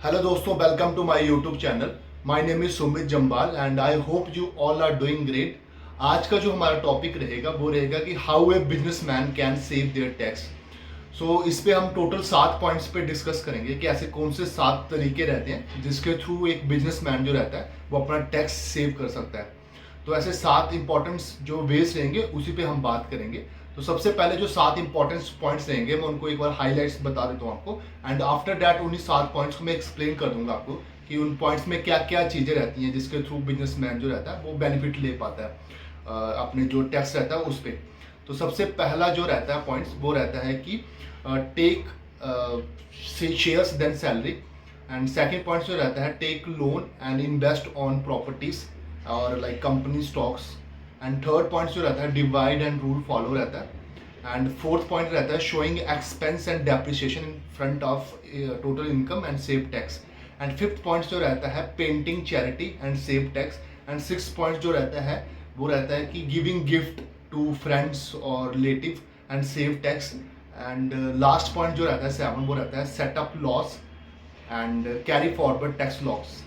Hello दोस्तों, welcome to my YouTube channel. My name is Sumit Jambal and I hope you all are doing great. आज का जो हमारा topic रहेगा वो रहेगा कि how a businessman can save their tax. So इस पे हम टोटल 7 पॉइंट्स पे डिस्कस करेंगे कि ऐसे कौन से 7 तरीके रहते हैं जिसके थ्रू एक बिजनेसमैन जो रहता है वो अपना टैक्स सेव कर सकता है। तो ऐसे 7 इंपॉर्टेंट्स जो वेज रहेंगे उसी पे हम बात करेंगे। तो सबसे पहले जो 7 इंपॉर्टेंट पॉइंट्स रहेंगे मैं उनको एक बार हाईलाइट्स बता देता हूँ आपको, एंड आफ्टर दैट उन्हीं 7 पॉइंट्स को मैं एक्सप्लेन कर दूंगा आपको कि उन पॉइंट्स में क्या क्या चीज़ें रहती हैं जिसके थ्रू बिजनेसमैन जो रहता है वो बेनिफिट ले पाता है अपने जो टैक्स रहता है उस पर। तो सबसे पहला जो रहता है पॉइंट्स वो रहता है कि take shares than salary. And second point जो रहता है take loan and invest on properties और like company stocks. And third point जो रहता है डिवाइड एंड रूल फॉलो रहता है। एंड फोर्थ पॉइंट रहता है showing expense and depreciation in front of total income and save tax. And fifth point जो रहता है painting charity and save tax. And six point जो रहता है वो रहता है कि गिविंग गिफ्ट टू फ्रेंड्स और relative and save tax. And last point जो रहता है 7 वो रहता है setup loss and carry forward tax loss.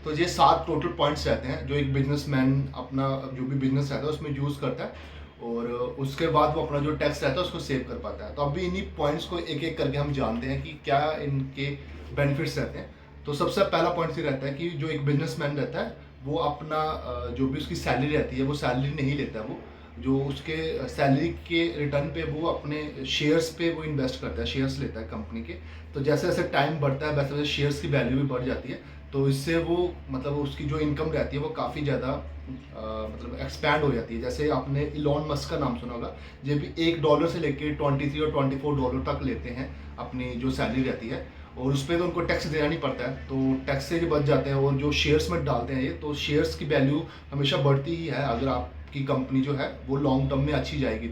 तो ये 7 टोटल पॉइंट्स रहते हैं जो एक बिजनेसमैन अपना जो भी बिजनेस रहता है उसमें यूज़ करता है और उसके बाद वो अपना जो टैक्स रहता है उसको सेव कर पाता है। तो अभी इन्हीं पॉइंट्स को एक एक करके हम जानते हैं कि क्या इनके बेनिफिट्स रहते हैं। तो सबसे पहला पॉइंट ये रहता है कि जो एक बिजनेसमैन रहता है वो अपना जो भी उसकी सैलरी रहती है वो सैलरी नहीं लेता है, वो जो उसके सैलरी के रिटर्न पे वो अपने शेयर्स पे वो इन्वेस्ट करता है, शेयर्स लेता है कंपनी के। तो जैसे जैसे टाइम बढ़ता है वैसे वैसे शेयर्स की वैल्यू भी बढ़ जाती है। तो इससे वो मतलब उसकी जो इनकम रहती है वो काफ़ी ज़्यादा मतलब एक्सपैंड हो जाती है। जैसे आपने इलॉन मस्क का नाम सुना होगा, जो भी $1 से लेके 23 और $24 तक लेते हैं अपनी जो सैलरी रहती है, और उस पर तो उनको टैक्स देना नहीं पड़ता है, तो टैक्स से जो बच जाते हैं और जो शेयर्स में डालते हैं ये, तो शेयर्स की वैल्यू हमेशा बढ़ती ही है अगर आपकी कंपनी जो है वो लॉन्ग टर्म में अच्छी जाएगी।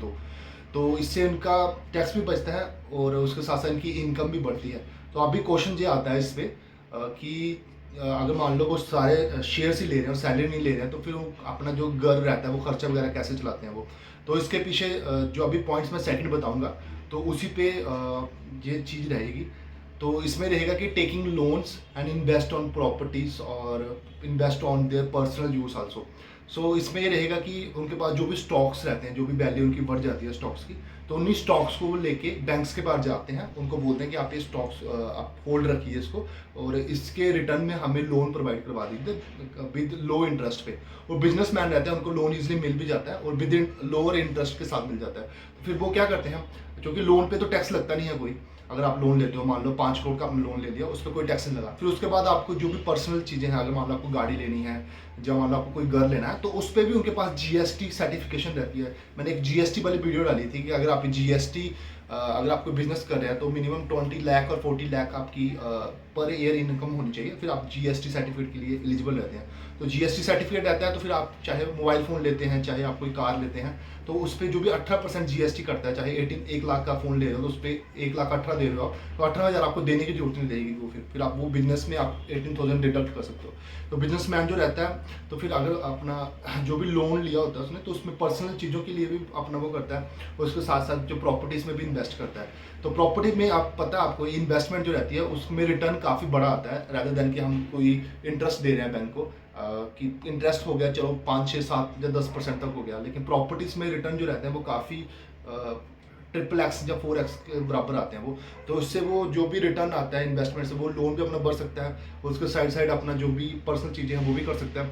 तो इससे उनका टैक्स भी बचता है और उसके साथ साथ इनकी इनकम भी बढ़ती है। तो अभी क्वेश्चन ये आता है इस पे कि अगर मान लो वो सारे शेयर्स ही ले रहे हैं और सैलरी नहीं ले रहे हैं तो फिर वो अपना जो घर रहता है वो खर्चा वगैरह कैसे चलाते हैं वो। तो इसके पीछे जो अभी पॉइंट्स मैं सेकंड बताऊंगा तो उसी पे ये चीज़ रहेगी। तो इसमें रहेगा कि taking loans and invest on properties और invest on their personal use also. So इसमें ये रहेगा कि उनके पास जो भी स्टॉक्स रहते हैं, जो भी वैल्यू उनकी बढ़ जाती है स्टॉक्स की, तो उन्हीं स्टॉक्स को वो लेके बैंक्स के पास जाते हैं, उनको बोलते हैं कि आप ये स्टॉक्स आप होल्ड रखिए इसको और इसके रिटर्न में हमें लोन प्रोवाइड करवा दीजिए विद लो इंटरेस्ट पे। और बिजनेसमैन रहते हैं उनको लोन इजीली मिल भी जाता है और विद लोअर इंटरेस्ट के साथ मिल जाता है। तो फिर वो क्या करते हैं, क्योंकि लोन पे तो टैक्स लगता नहीं है कोई। अगर आप लोन लेते हो, मान लो 5 करोड़ का आपने लोन ले लिया, उस पर कोई टैक्स नहीं लगा। फिर उसके बाद आपको जो भी पर्सनल चीज़ें हैं, अगर मान लो आपको गाड़ी लेनी है, जब मान लो आपको कोई घर लेना है, तो उस पर भी उनके पास जीएसटी सर्टिफिकेशन रहती है। मैंने एक जीएसटी वाली वीडियो डाली थी कि अगर आप जीएसटी अगर आप कोई बिजनेस कर रहे हैं तो मिनिमम 20 लाख और 40 लाख आपकी पर ईयर इनकम होनी चाहिए, फिर आप जीएसटी सर्टिफिकेट के लिए एलिजिबल रहते हैं। तो जीएसटी सर्टिफिकेट रहता है तो फिर आप चाहे मोबाइल फ़ोन लेते हैं, चाहे आप कोई कार लेते हैं, तो उस पर जो भी 18% जीएसटी करता है, चाहे 1 लाख का फ़ोन ले रहे हो तो उस पर 1,18,000 दे रहे हो आप, तो 18,000 आपको देने की जरूरत नहीं रहेगी। वो फिर आप वो बिजनेस में आप 18,000 डिडक्ट कर सकते हो। तो बिजनेसमैन जो रहता है तो फिर अगर अपना जो भी लोन लिया होता है उसने, तो उसमें पर्सनल चीज़ों के लिए भी अपना वो करता है और उसके साथ साथ जो प्रॉपर्टीज़ में भी इन्वेस्ट करता है। तो प्रॉपर्टी में आप पता है आपको इन्वेस्टमेंट जो रहती है उसमें रिटर्न काफ़ी बड़ा आता है, रादर देन कि हम कोई इंटरेस्ट दे रहे हैं बैंक को कि इंटरेस्ट हो गया चलो 5, 6, 7 या 10% तक हो गया, लेकिन प्रॉपर्टीज़ में रिटर्न जो रहते हैं वो काफ़ी XXX या 4x के बराबर आते हैं वो। तो इससे वो जो भी रिटर्न आता है इन्वेस्टमेंट से वो लोन भी अपना बढ़ सकता है, उसके साइड साइड अपना जो भी पर्सनल चीज़ें हैं वो भी कर सकता है।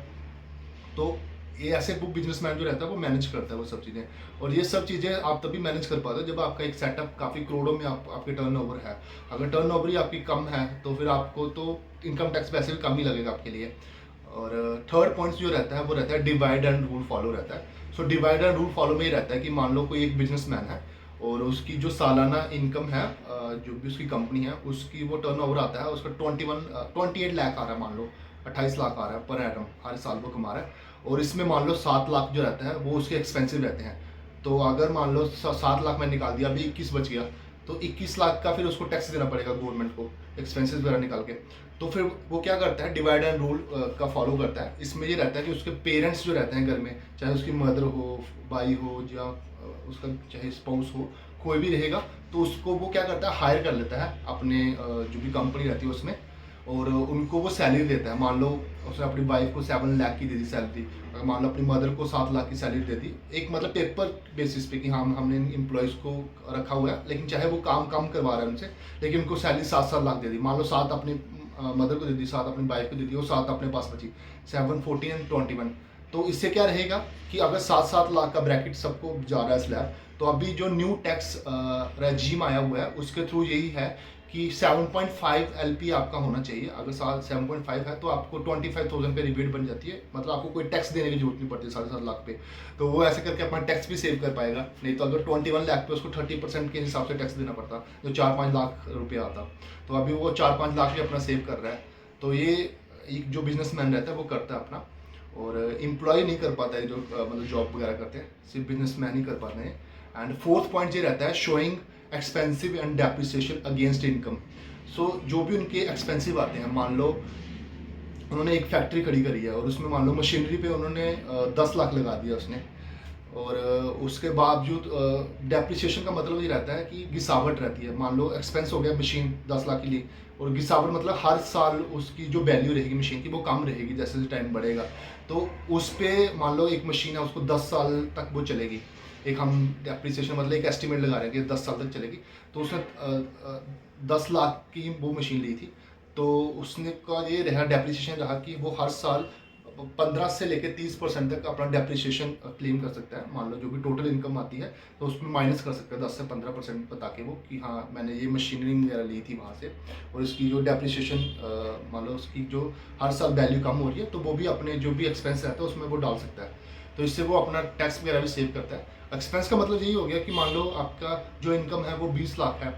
तो ये ऐसे वो बिजनेसमैन जो रहता है वो मैनेज करता है वो सब चीज़ें। और ये सब चीज़ें आप तभी मैनेज कर पाते हो जब आपका एक सेटअप काफ़ी करोड़ों में आपके टर्नओवर है। अगर टर्नओवर ही आपकी कम है तो फिर आपको तो इनकम टैक्स वैसे भी कम ही लगेगा आपके लिए। और थर्ड पॉइंट जो रहता है वो रहता है डिवाइड एंड रूल फॉलो रहता है। So divide and rule follow में ये रहता है कि मान लो कोई एक बिजनेसमैन है और उसकी जो सालाना इनकम है जो भी उसकी कंपनी है उसकी वो टर्नओवर आता है उसका 28 लाख आ रहा है, मान लो 28 लाख आ रहा है पर एनम, हर साल वो कमा रहा है। और इसमें मान लो 7 लाख जो रहता है वो उसके एक्सपेंसिव रहते हैं। तो अगर मान लो 7 लाख मैंने निकाल दिया, अभी 21 बच गया, तो 21 लाख का फिर उसको टैक्स देना पड़ेगा गवर्नमेंट को, एक्सपेंसेस वगैरह निकाल के। तो फिर वो क्या करता है, डिवाइड एंड रूल का फॉलो करता है। इसमें ये रहता है कि उसके पेरेंट्स जो रहते हैं घर में, चाहे उसकी मदर हो, भाई हो, या उसका चाहे स्पाउस हो, कोई भी रहेगा, तो उसको वो क्या करता है हायर कर लेता है अपने जो भी कंपनी रहती है उसमें, और उनको वो सैलरी देता है। मान लो उसने अपनी वाइफ को 7 लाख की दे दी सैलरी, अगर मान लो अपनी मदर को 7 लाख की सैलरी दे दी, एक मतलब पेपर बेसिस पे कि हाँ हमने एम्प्लॉयज़ को रखा हुआ है, लेकिन चाहे वो काम कम करवा रहा है उनसे, लेकिन उनको सैलरी 7-7 लाख दे दी। मान लो 7 अपनी मदर को दे दी, 7 अपनी वाइफ को दे दी और 7 अपने पास बची, 7, 14 एंड 21। तो इससे क्या रहेगा कि अगर 7-7 लाख का ब्रैकेट सबको जा रहा है स्लैब, तो अभी जो न्यू टैक्स रेजीम आया हुआ है उसके थ्रू यही है कि 7.5 LP आपका होना चाहिए। अगर 7.5 है तो आपको 25,000 पे रिबेट बन जाती है, मतलब आपको कोई टैक्स देने की जरूरत नहीं पड़ती 7.5 लाख पे। तो वो ऐसे करके अपना टैक्स भी सेव कर पाएगा। नहीं तो अगर 21 लाख पे उसको 30% के हिसाब से टैक्स देना पड़ता, जो 4-5 लाख रुपये आता। तो अभी वो 4-5 लाख भी अपना सेव कर रहा है। तो ये एक जो बिजनेसमैन रहता है वो करता है अपना, और एम्प्लॉय नहीं कर पाता है जो मतलब जॉब वगैरह करते हैं, सिर्फ बिजनेसमैन ही कर पाते हैं। एंड फोर्थ पॉइंट ये रहता है showing expensive and depreciation against income. So जो भी उनके एक्सपेंसिव आते हैं, मान लो उन्होंने एक फैक्ट्री खड़ी करी है और उसमें मान लो मशीनरी पे उन्होंने 10 लाख लगा दिया उसने, और उसके बावजूद डेप्रिसिएशन का मतलब ये रहता है कि घिसावट रहती है। मान लो एक्सपेंस हो गया मशीन 10 लाख के लिए, और घिसावट मतलब हर साल उसकी जो वैल्यू रहेगी मशीन की वो कम रहेगी जैसे जैसे टाइम बढ़ेगा। तो उस पर मान लो एक मशीन है उसको 10 साल तक वो चलेगी, एक हम डेप्रिसिएशन मतलब एक एस्टिमेट लगा रहे हैं कि 10 साल तक चलेगी। तो उसने 10 लाख की वो मशीन ली थी, तो उसने का ये रहा डेप्रिसिएशन रहा कि वो हर साल 15 से लेकर 30% तक अपना डेप्रिसिएशन क्लेम कर सकता है। मान लो जो भी टोटल इनकम आती है तो उसमें माइनस कर सकता है 10 से 15% बता के वो कि हाँ मैंने ये मशीनरी वगैरह ली थी वहाँ से, और इसकी जो डेप्रिसिएशन मान लो उसकी जो हर साल वैल्यू कम हो रही है तो वो भी अपने जो भी एक्सपेंस रहता है उसमें वो डाल सकता है। तो इससे वो अपना टैक्स वगैरह भी सेव करता है। एक्सपेंस का मतलब यही हो गया कि मान लो आपका जो इनकम है वो 20 लाख है,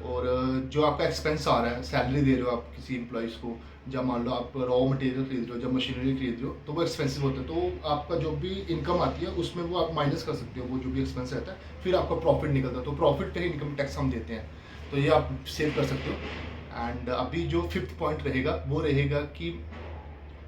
और जो आपका एक्सपेंस आ रहा है, सैलरी दे रहे हो आप किसी एम्प्लॉइज़ को, जब मान लो आप रॉ मटेरियल खरीद रहे हो, जब मशीनरी खरीद रहे हो, तो वो एक्सपेंसिव होता है। तो आपका जो भी इनकम आती है उसमें वो आप माइनस कर सकते हो वो जो भी एक्सपेंस रहता है, फिर आपका प्रॉफिट निकलता है, तो प्रॉफिट पे ही इनकम टैक्स हम देते हैं। तो ये आप सेव कर सकते हो। एंड अभी जो फिफ्थ पॉइंट रहेगा वो रहेगा कि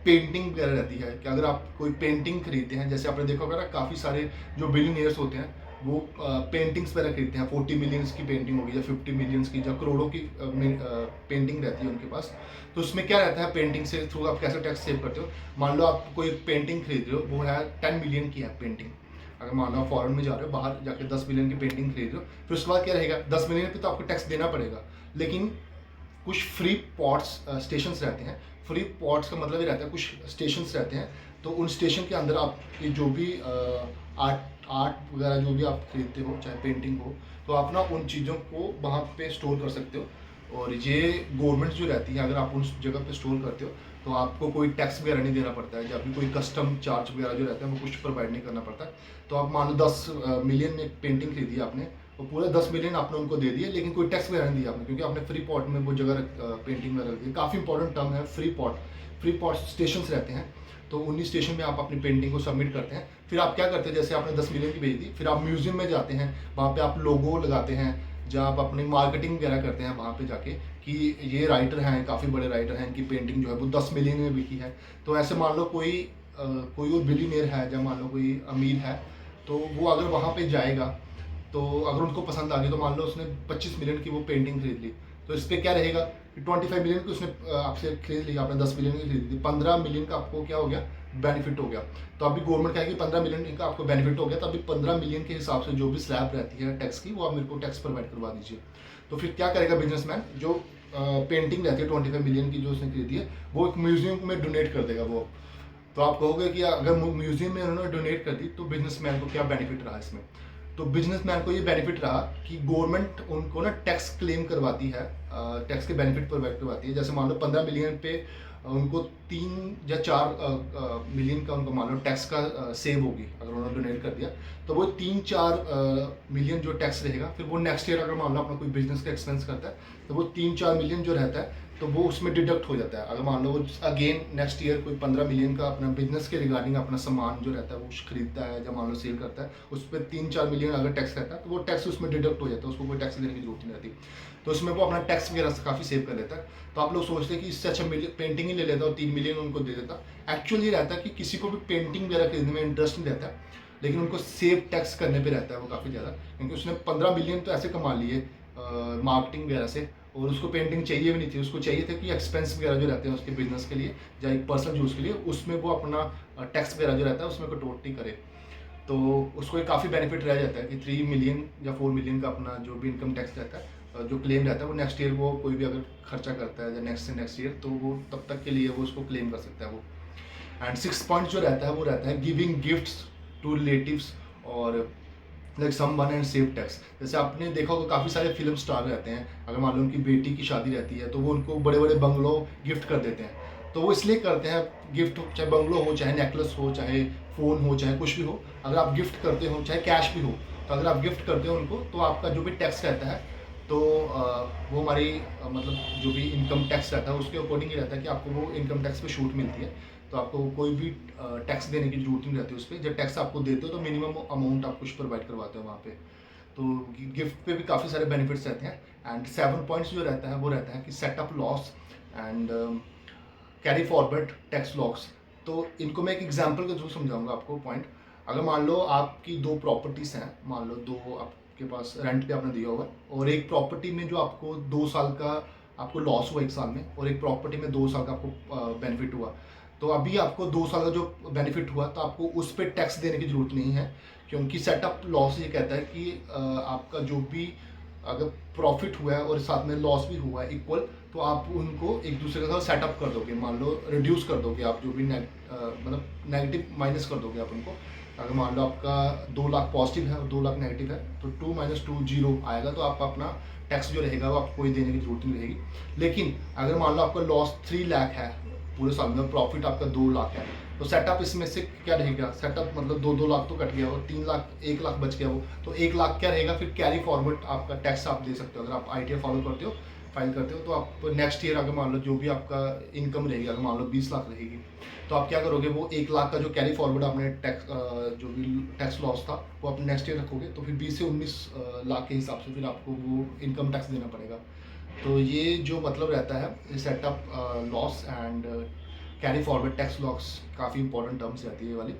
पेंटिंग वगैरह रहती है कि अगर आप कोई पेंटिंग खरीदते हैं, जैसे आपने देखा होगा ना काफ़ी सारे जो बिलियनियर्स होते हैं वो पेंटिंग्स वगैरह खरीदते हैं, 40 मिलियंस की पेंटिंग होगी या 50 मिलियंस की या करोड़ों की पेंटिंग रहती है उनके पास। तो उसमें क्या रहता है, पेंटिंग से थ्रू आप कैसे टैक्स सेव करते हो। मान लो आप कोई पेंटिंग खरीद रहे हो, वो है 10 मिलियन की है पेंटिंग। अगर मान लो आप फॉरेन में जा रहे हो, बाहर जाके 10 मिलियन की पेंटिंग खरीद रहे हो, फिर उसके बाद क्या रहेगा, 10 मिलियन पे तो आपको टैक्स देना पड़ेगा। लेकिन कुछ फ्री पॉट्स स्टेशंस रहते हैं। फ्री पॉट्स का मतलब ये रहता है कुछ स्टेशंस रहते हैं, तो उन स्टेशन के अंदर आपकी जो भी आर्ट वगैरह जो भी आप खरीदते हो, चाहे पेंटिंग हो, तो आप ना उन चीज़ों को वहाँ पे स्टोर कर सकते हो। और ये गवर्नमेंट जो रहती है, अगर आप उस जगह पे स्टोर करते हो तो आपको कोई टैक्स वगैरह नहीं देना पड़ता है, जब भी कोई कस्टम चार्ज वगैरह जो रहता है वो कुछ प्रोवाइड नहीं करना पड़ता। तो आप मान लो 10 मिलियन में पेंटिंग खरीदी आपने, तो पूरे 10 मिलियन आपने उनको दे दिए, लेकिन कोई टैक्स वगैरह नहीं दिया आपने, क्योंकि आपने फ्री पॉट में वो जगह पेंटिंग में रख दी। काफ़ी इंपॉर्टेंट टर्म है free pot. Free pot stations रहते हैं, तो उन्हीं स्टेशन में आप अपनी पेंटिंग को सबमिट करते हैं। फिर आप क्या करते हैं, जैसे आपने 10 मिलियन की भेज दी, फिर आप म्यूजियम में जाते हैं, वहाँ पे आप लोगो लगाते हैं, जहाँ आप अपनी मार्केटिंग वगैरह करते हैं वहाँ पे जाके कि ये राइटर हैं, काफ़ी बड़े राइटर हैं, इनकी पेंटिंग जो है वो 10 मिलियन में बिकी है। तो ऐसे मान लो कोई और बिलीनियर है, जब मान लो कोई अमीर है, तो वो अगर वहाँ पे जाएगा तो अगर उनको पसंद आ गई, तो मान लो उसने 25 मिलियन की वो पेंटिंग खरीद ली, तो इस पर क्या रहेगा कि 25 मिलियन की उसने आपसे खरीद ली, आपने 10 मिलियन की खरीद ली, 15 मिलियन का आपको क्या हो गया, बेनिफिट हो गया। तो अभी गवर्नमेंट कहेगी 15 मिलियन का आपको बेनिफिट हो गया, तो अभी 15 मिलियन के हिसाब से जो भी स्लैब रहती है टैक्स की, वो आप मेरे को टैक्स प्रोवाइड करवा दीजिए। तो फिर क्या करेगा बिजनेसमैन, जो पेंटिंग रहती है 25 मिलियन की जो उसने खरीदी है, वो एक म्यूजियम में डोनेट कर देगा वो। तो आप कहोगे कि अगर म्यूजियम में उन्होंने डोनेट कर दी तो बिजनेसमैन को क्या बेनिफिट रहा इसमें। तो बिजनेसमैन को ये बेनिफिट रहा कि गवर्नमेंट उनको ना टैक्स क्लेम करवाती है, टैक्स के बेनिफिट प्रोवाइड करवाती है। जैसे मान लो 15 मिलियन पे उनको 3 या 4 मिलियन का उनको मान लो टैक्स का सेव होगी, अगर उन्होंने डोनेट कर दिया, तो वो 3-4 मिलियन जो टैक्स रहेगा, फिर वो नेक्स्ट ईयर अगर मान लो अपना कोई बिजनेस का एक्सपेंस करता है, तो वो 3-4 मिलियन जो रहता है तो वो उसमें डिडक्ट हो जाता है। अगर मान लो वो अगेन नेक्स्ट ईयर कोई 15 मिलियन का अपना बिजनेस के रिगार्डिंग अपना सामान जो रहता है वो खरीदता है, जब मान लो सेल करता है, उस पर 3-4 मिलियन अगर टैक्स रहता है तो वो टैक्स उसमें डिडक्ट हो जाता है, उसको कोई टैक्स देने की जरूरत नहीं रहती। तो उसमें वो अपना टैक्स वगैरह से काफ़ी सेव कर लेता है। तो आप लोग सोचते हैं कि इससे अच्छा पेंटिंग ही ले लेता और 3 मिलियन उनको दे देता। एक्चुअली ये रहता है कि किसी को भी पेंटिंग वगैरह खरीदने में इंटरेस्ट नहीं रहता, लेकिन उनको सेव टैक्स करने पे रहता है वो काफ़ी ज़्यादा, क्योंकि उसने 15 मिलियन तो ऐसे कमा लिए मार्केटिंग वगैरह से, और उसको पेंटिंग चाहिए भी नहीं थी, उसको चाहिए था कि एक्सपेंस वगैरह जो रहते हैं उसके बिजनेस के लिए या एक पर्सनल यूज़ के लिए, उसमें वो अपना टैक्स वगैरह जो रहता है उसमें कटौती करे। तो उसको एक काफ़ी बेनिफिट रह जाता है कि 3 मिलियन या 4 मिलियन का अपना जो भी इनकम टैक्स रहता है, जो क्लेम रहता है, वो नेक्स्ट ईयर वो कोई भी अगर खर्चा करता है या नेक्स्ट से नेक्स्ट ईयर, तो वो तब तक के लिए वो उसको क्लेम कर सकता है वो। एंड 6 पॉइंट जो रहता है वो रहता है गिविंग गिफ्ट्स टू रिलेटिव्स और like some one and save tax. जैसे आपने देखा होगा काफ़ी सारे फिल्म स्टार रहते हैं, अगर मान लो उनकी बेटी की शादी रहती है तो वो उनको बड़े बड़े बंगलो गिफ्ट कर देते हैं। तो वो इसलिए करते हैं गिफ्ट, चाहे बंगलो हो, चाहे नेकलेस हो, चाहे फ़ोन हो, चाहे कुछ भी हो, अगर आप गिफ्ट करते हो, चाहे कैश भी हो, तो अगर आप गिफ्ट करते हो उनको, तो आपका जो भी टैक्स रहता है, तो वो हमारी मतलब जो भी इनकम टैक्स रहता है उसके अकॉर्डिंग ही रहता है कि आपको वो इनकम टैक्स पे छूट मिलती है। तो आपको कोई भी टैक्स देने की जरूरत नहीं रहती उस पर। जब टैक्स आपको देते हो तो मिनिमम अमाउंट आप कुछ प्रोवाइड करवाते हो वहाँ पे। तो गिफ्ट पे भी काफ़ी सारे बेनिफिट्स रहते हैं। एंड 7 पॉइंट्स जो रहता है वो रहता है कि setup loss and carry forward tax loss. तो इनको मैं एक एग्जांपल के थ्रू समझाऊंगा आपको पॉइंट। अगर मान लो आपकी 2 प्रॉपर्टीज़ हैं, मान लो 2 आपके पास रेंट पे आपने दिया हुआ है, और एक प्रॉपर्टी में जो आपको 2 साल का आपको लॉस हुआ 1 साल में, और एक प्रॉपर्टी में 2 साल का आपको बेनिफिट हुआ। तो अभी आपको 2 साल का जो बेनिफिट हुआ तो आपको उस पर टैक्स देने की ज़रूरत नहीं है, क्योंकि सेटअप लॉस ये कहता है कि आपका जो भी अगर प्रॉफिट हुआ है और साथ में लॉस भी हुआ है इक्वल, तो आप उनको एक दूसरे के साथ सेटअप कर दोगे, मान लो रिड्यूस कर दोगे आप, जो भी मतलब नेगेटिव माइनस कर दोगे आप उनको। अगर मान लो आपका 2 लाख पॉजिटिव है और 2 लाख नेगेटिव है, तो 2 - 2 0 आएगा, तो आप अपना टैक्स जो रहेगा वो आपको कोई देने की जरूरत नहीं रहेगी। लेकिन अगर मान लो आपका लॉस 3 लाख है पूरे साल में, प्रॉफिट आपका 2 लाख है, तो सेटअप इसमें से क्या रहेगा, सेटअप मतलब 2 लाख तो कट गया, और 3 लाख 1 लाख बच गया वो, तो 1 लाख क्या रहेगा फिर कैरी फॉरवर्ड आपका टैक्स आप दे सकते हो। अगर आप ITR फॉलो करते हो, फाइल करते हो, तो आप नेक्स्ट ईयर अगर मान लो जो भी आपका इनकम रहेगी, अगर मान लो 20 लाख रहेगी, तो आप क्या करोगे, वो 1 लाख का जो कैरी फॉरवर्ड आपने टैक्स जो भी टैक्स लॉस था वो आप नेक्स्ट ईयर रखोगे, तो फिर 20 से 19 लाख के हिसाब से फिर आपको वो इनकम टैक्स देना पड़ेगा। तो ये जो मतलब रहता है setup loss and carry forward tax loss, काफ़ी इंपॉर्टेंट टर्म्स रहती है ये वाली।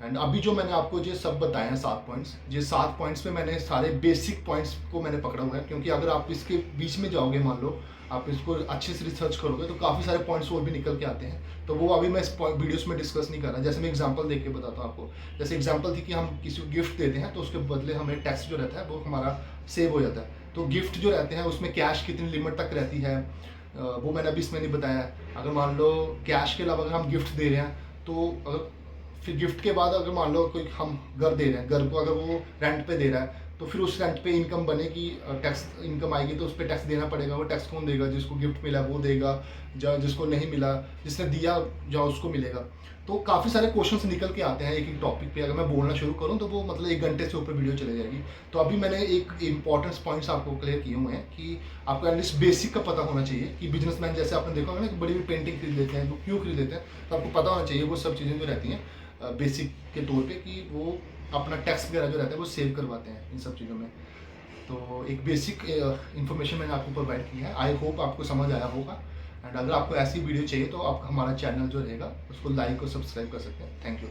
एंड अभी जो मैंने आपको ये सब बताए हैं 7 पॉइंट्स, ये 7 पॉइंट्स में मैंने सारे बेसिक पॉइंट्स को मैंने पकड़ा हुआ है, क्योंकि अगर आप इसके बीच में जाओगे, मान लो आप इसको अच्छे से रिसर्च करोगे, तो काफ़ी सारे पॉइंट्स और भी निकल के आते हैं। तो वो अभी मैं इस वीडियोस में डिस्कस नहीं कर रहा। जैसे मैं एग्जांपल देख के बताता हूँ आपको। जैसे एग्जांपल थी कि हम किसी को गिफ्ट देते हैं, तो उसके बदले हमें टैक्स जो रहता है वो हमारा सेव हो जाता है। तो गिफ्ट जो रहते हैं उसमें कैश कितनी लिमिट तक रहती है, वो मैंने अभी इसमें नहीं बताया। अगर मान लो कैश के अलावा अगर हम गिफ्ट दे रहे हैं, तो अगर फिर गिफ्ट के बाद अगर मान लो कोई हम घर दे रहे हैं, घर को अगर वो रेंट पे दे रहा है, तो फिर उस रेंट पे इनकम बनेगी, टैक्स इनकम आएगी, तो उस पर टैक्स देना पड़ेगा। वो टैक्स कौन देगा, जिसको गिफ्ट मिला वो देगा, या जिसको नहीं मिला, जिसने दिया या उसको मिलेगा। तो काफ़ी सारे क्वेश्चंस निकल के आते हैं एक एक टॉपिक पे। अगर मैं बोलना शुरू करूँ तो वो मतलब 1 घंटे से ऊपर वीडियो चले जाएगी। तो अभी मैंने एक इंपॉर्टेंट पॉइंट्स आपको क्लियर किए हुए हैं कि आपको एटलीस्ट बेसिक का पता होना चाहिए कि बिजनेसमैन, जैसे आपने देखा होगा ना कि बड़ी बड़ी पेंटिंग खरीद लेते हैं, वो क्यों खरीद लेते हैं, तो आपको पता होना चाहिए वो सब चीज़ें जो रहती हैं बेसिक के तौर पे, कि वो अपना टैक्स वगैरह जो रहता है वो सेव करवाते हैं इन सब चीज़ों में। तो एक बेसिक इन्फॉर्मेशन मैंने आपको प्रोवाइड की है। आई होप आपको समझ आया होगा। एंड अगर आपको ऐसी वीडियो चाहिए तो आप हमारा चैनल जो रहेगा उसको लाइक और सब्सक्राइब कर सकते हैं। Thank you.